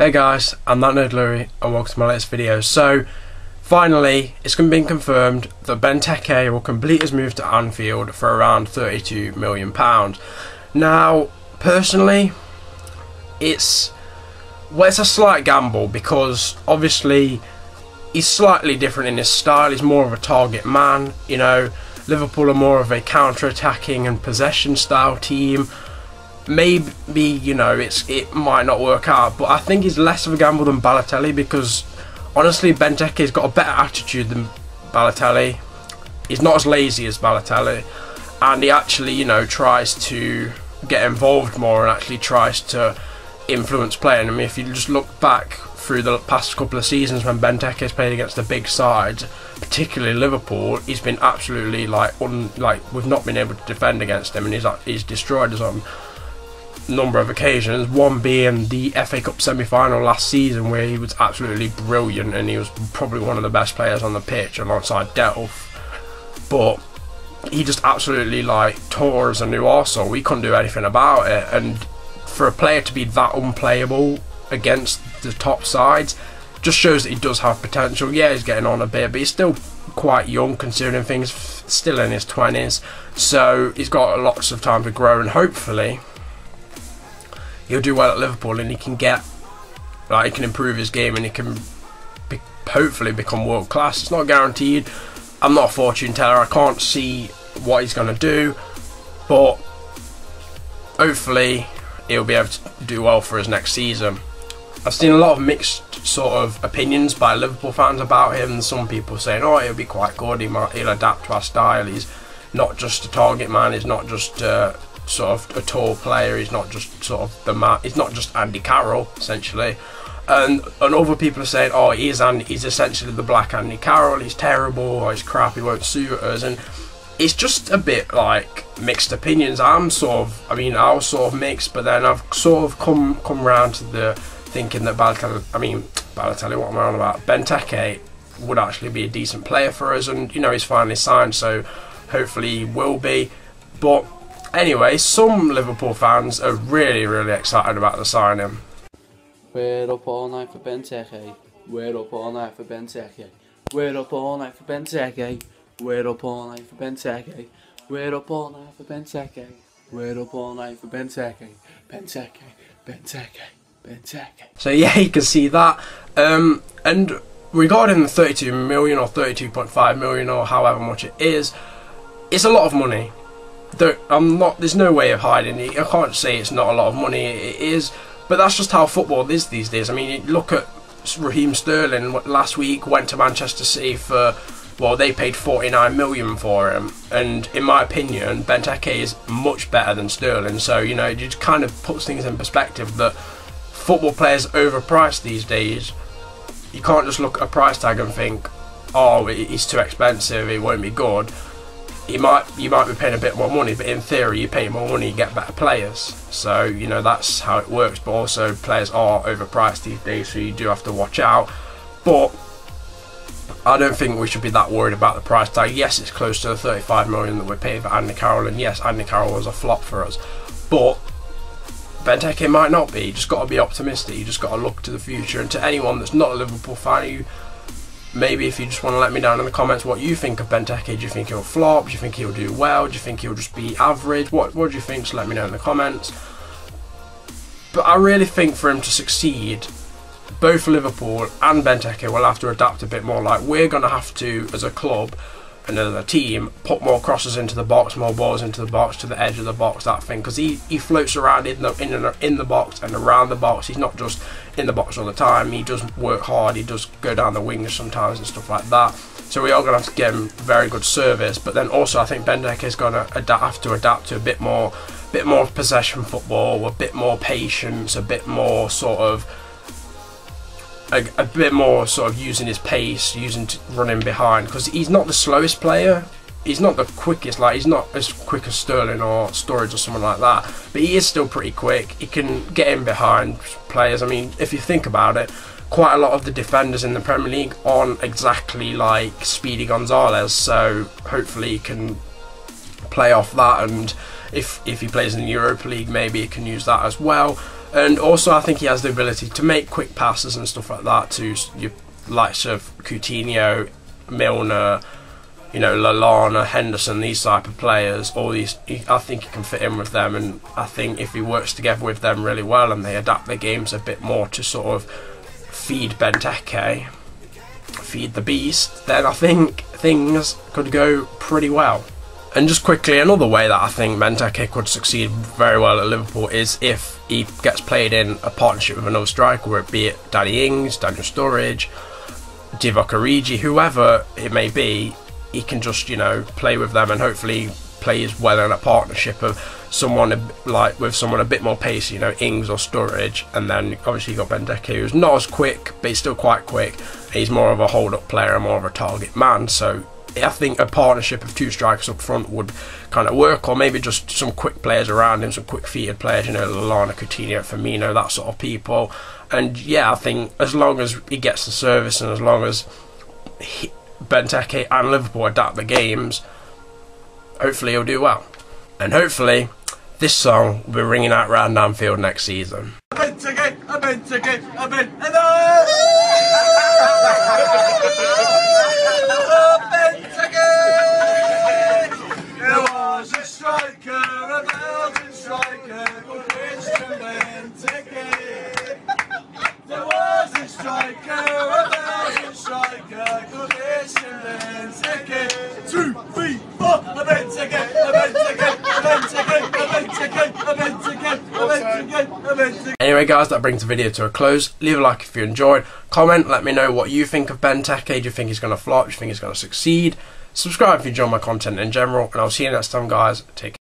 Hey guys, I'm that nerd Louis and welcome to my latest video. So, finally, it's been confirmed that Benteke will complete his move to Anfield for around £32 million. Now, personally, it's a slight gamble because obviously he's slightly different in his style. He's more of a target man, you know. Liverpool are more of a counter-attacking and possession style team. Maybe, you know, it might not work out, but I think he's less of a gamble than Balotelli because honestly Benteke's got a better attitude than Balotelli. He's not as lazy as Balotelli, and he actually, you know, tries to get involved more and actually tries to influence play. And I mean, if you just look back through the past couple of seasons when Benteke's played against the big sides, particularly Liverpool, he's been absolutely we've not been able to defend against him, and he's destroyed us on number of occasions, one being the FA Cup semi-final last season where he was absolutely brilliant and he was probably one of the best players on the pitch alongside Delph, but he just absolutely tore us a new arsehole. We couldn't do anything about it, and for a player to be that unplayable against the top sides just shows that he does have potential. Yeah, he's getting on a bit, but he's still quite young considering things, still in his 20s, so he's got lots of time to grow, and hopefully he'll do well at Liverpool and he can he can improve his game and he can hopefully become world class. It's not guaranteed. I'm not a fortune teller. I can't see what he's going to do, but hopefully he'll be able to do well for his next season. I've seen a lot of mixed sort of opinions by Liverpool fans about him. Some people saying, oh, he'll be quite good, he'll adapt to our style, he's not just a target man, he's not just sort of a tall player, he's not just sort of the man, he's not just Andy Carroll essentially, and other people are saying, oh, he's essentially the black Andy Carroll, he's terrible, or he's crap, he won't suit us, and it's just a bit mixed opinions. I was sort of mixed, but then I've sort of come round to the thinking that Balotelli, what am I on about? Benteke would actually be a decent player for us, and you know, he's finally signed, so hopefully he will be. But anyway, some Liverpool fans are really excited about the signing. We're up all night for Benteke. We're up all night for Benteke. We're up all night for Benteke. We're up all night for Benteke. We're up all night for Benteke. We're up all night for Benteke. Benteke. So yeah, you can see that. And regarding the 32 million or 32.5 million or however much it is, it's a lot of money. There's no way of hiding it. I can't say it's not a lot of money. It is, but that's just how football is these days. I mean, you look at Raheem Sterling last week, went to Manchester City for, well, they paid 49 million for him, and in my opinion Benteke is much better than Sterling. So you know, it just kind of puts things in perspective that football players overpriced these days. You can't just look at a price tag and think, oh, he's too expensive, it won't be good. You might be paying a bit more money, but in theory you pay more money, you get better players. So you know, that's how it works. But also players are overpriced these days, so you do have to watch out. But I don't think we should be that worried about the price tag. Yes, it's close to the 35 million that we're paying for Andy Carroll, and yes, Andy Carroll was a flop for us, but Benteke might not be. You just got to be optimistic. You just got to look to the future. And to anyone that's not a Liverpool fan, maybe if you just want to let me down in the comments what you think of Benteke. Do you think he'll flop? Do you think he'll do well? Do you think he'll just be average? What do you think? Just let me know in the comments. But I really think for him to succeed, both Liverpool and Benteke will have to adapt a bit more. We're going to have to, as a club and as a team, put more crosses into the box, more balls into the box, to the edge of the box, that thing, because he floats around in the box and around the box. He's not just in the box all the time. He does work hard, he does go down the wings sometimes and stuff like that, so we are going to have to give him very good service. But then also I think Benteke is going to have to adapt to a bit more possession football, a bit more patience, a bit more sort of using his pace, running behind, because he's not the slowest player, he's not the quickest, he's not as quick as Sterling or Sturridge or someone like that, but he is still pretty quick. He can get in behind players. I mean, if you think about it, quite a lot of the defenders in the Premier League aren't exactly like Speedy Gonzalez, so hopefully he can play off that, and if he plays in the Europa League, maybe he can use that as well. And also I think he has the ability to make quick passes and stuff like that to your likes of Coutinho, Milner, you know, Lallana, Henderson, these type of players. All these, I think he can fit in with them, and I think if he works together with them really well and they adapt their games a bit more to sort of feed Benteke, feed the beast, then I think things could go pretty well. And just quickly, another way that I think Benteke could succeed very well at Liverpool is if he gets played in a partnership with another striker, whether it be it Danny Ings, Daniel Sturridge, Divock Origi, whoever it may be. He can just, you know, play with them and hopefully plays well in a partnership of someone like with someone a bit more pacey, you know, Ings or Sturridge, and then obviously you got Benteke, who's not as quick but he's still quite quick. He's more of a hold-up player and more of a target man, so I think a partnership of two strikers up front would kind of work, or maybe just some quick players around him, some quick-feeted players, you know, Lallana, Coutinho, Firmino, that sort of people. And yeah, I think as long as he gets the service and as long as Benteke and Liverpool adapt the games, hopefully he'll do well. And hopefully this song will be ringing out round Anfield next season. Benteke, Benteke, there was a striker, a Belgian striker, called Benteke. There was a striker, a Belgian striker, called Benteke. 2, 3, 4, a Benteke, a Benteke, a Benteke, a Benteke, a Benteke, a Benteke, a Benteke. Anyway guys, that brings the video to a close. Leave a like if you enjoyed. Comment, let me know what you think of Benteke. Do you think he's going to flop? Do you think he's going to succeed? Subscribe if you enjoy my content in general. And I'll see you next time guys. Take care.